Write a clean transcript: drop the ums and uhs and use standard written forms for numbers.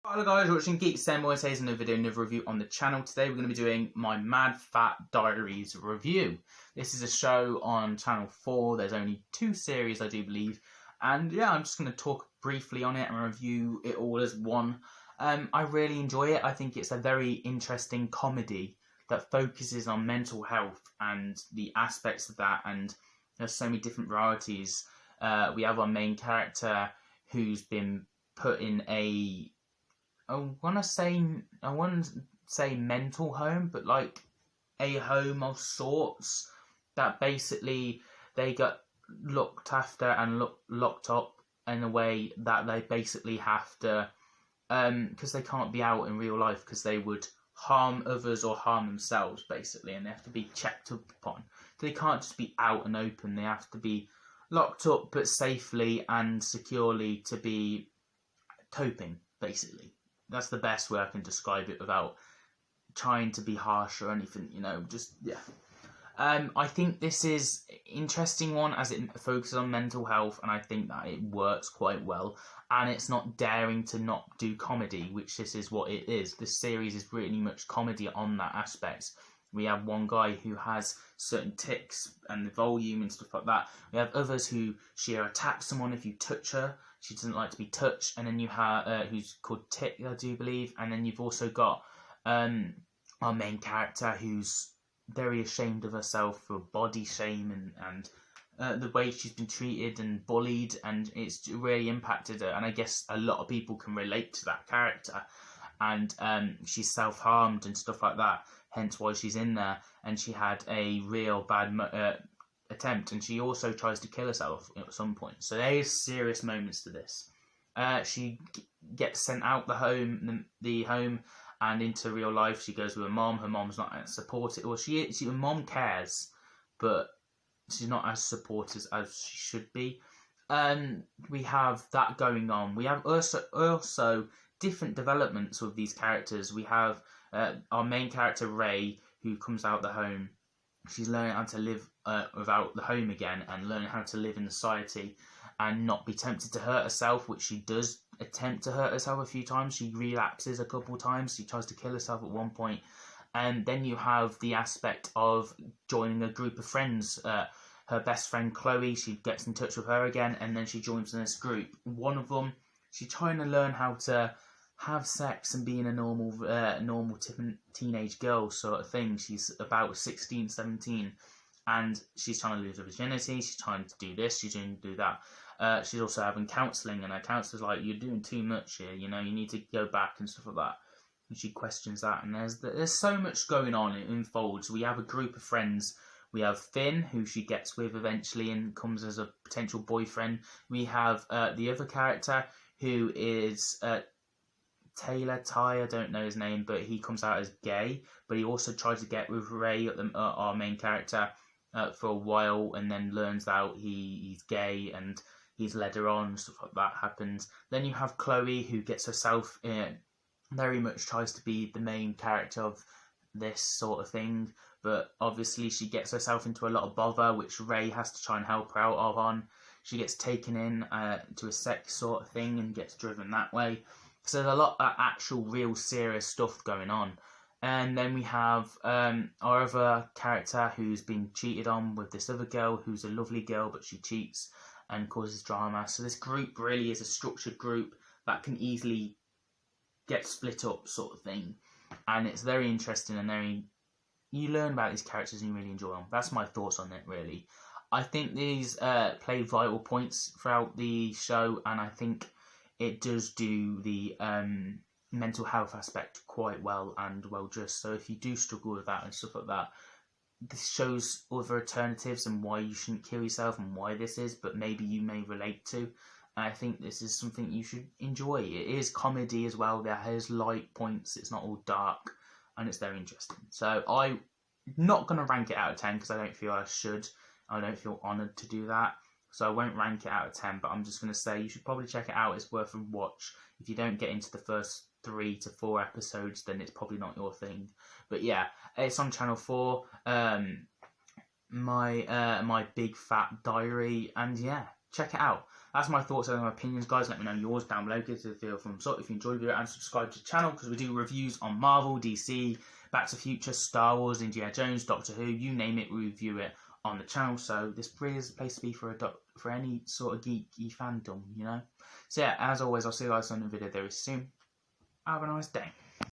Hello guys, you're watching Geek Assemble. Today's another video, another review on the channel. Today we're going to be doing my Mad Fat Diaries review. This is a show on Channel 4. There's only 2 series, I do believe. And yeah, I'm just going to talk briefly on it and review it all as one. I really enjoy it. I think it's a very interesting comedy that focuses on mental health and the aspects of that. And there's so many different varieties. We have our main character who's been put in I want to say mental home, but like a home of sorts that basically they got looked after and locked up in a way that they basically have to, because they can't be out in real life because they would harm others or harm themselves basically, and they have to be checked up upon. So they can't just be out and open. They have to be locked up but safely and securely to be coping basically. That's the best way I can describe it without trying to be harsh or anything, just, yeah. I think this is an interesting one as it focuses on mental health, and I think that it works quite well. And it's not daring to not do comedy, which this is what it is. This series is really much comedy on that aspect. We have one guy who has certain tics and the volume and stuff like that. We have others who she'll attack someone if you touch her. She doesn't like to be touched. And then you have who's called Tick, I do believe. And then you've also got our main character who's very ashamed of herself for body shame and the way she's been treated and bullied, and it's really impacted her. And I guess a lot of people can relate to that character. And she's self-harmed and stuff like that, hence why she's in there. And she had a real bad attempt, and she also tries to kill herself at some point. So there is serious moments to this. She gets sent out the home, and into real life. She goes with her mom. Her mom's not as supportive. Well, her mom cares, but she's not as supportive as she should be. We have that going on. We have also different developments with these characters. We have our main character Ray, who comes out the home. She's learning how to live without the home again, and learning how to live in society and not be tempted to hurt herself, which she does attempt to hurt herself a few times. She relapses a couple of times. She tries to kill herself at one point. And then you have the aspect of joining a group of friends. Her best friend Chloe, she gets in touch with her again, and then she joins in this group. One of them, she's trying to learn how to have sex and being a normal teenage girl sort of thing. She's about 16, 17, and she's trying to lose her virginity. She's trying to do this, she's trying to do that. She's also having counselling, and her counsellor's like, you're doing too much here, you need to go back and stuff like that. And she questions that, and there's so much going on. It unfolds. We have a group of friends. We have Finn, who she gets with eventually and comes as a potential boyfriend. We have the other character, who is Taylor Ty, I don't know his name, but he comes out as gay, but he also tries to get with Ray, our main character, for a while, and then learns out he's gay, and he's led her on, stuff like that happens. Then you have Chloe, who gets herself very much tries to be the main character of this sort of thing, but obviously she gets herself into a lot of bother, which Ray has to try and help her out on. She gets taken in to a sex sort of thing and gets driven that way. So there's a lot of actual, real, serious stuff going on. And then we have our other character who's been cheated on with this other girl who's a lovely girl, but she cheats and causes drama. So this group really is a structured group that can easily get split up sort of thing. And it's very interesting, and you learn about these characters and you really enjoy them. That's my thoughts on it, really. I think these play vital points throughout the show, and I think it does do the mental health aspect quite well and well just. So if you do struggle with that and stuff like that, this shows other alternatives and why you shouldn't kill yourself and why this is, but maybe you may relate to. And I think this is something you should enjoy. It is comedy as well. There is light points. It's not all dark, and it's very interesting. So I'm not going to rank it out of 10 because I don't feel I should. I don't feel honoured to do that. So I won't rank it out of 10, but I'm just going to say you should probably check it out. It's worth a watch. If you don't get into the first 3 to 4 episodes, then it's probably not your thing. But yeah, it's on Channel 4. My Big Fat Diary, and yeah, check it out. That's my thoughts and my opinions, guys. Let me know yours down below. Give us a feel from sort if you enjoyed the video, and subscribe to the channel because we do reviews on Marvel, DC, Back to the Future, Star Wars, Indiana Jones, Doctor Who, you name it, we review it on the channel. So this really is a place to be for any sort of geeky fandom, you know. So yeah, as always, I'll see you guys on the video very soon. Have a nice day.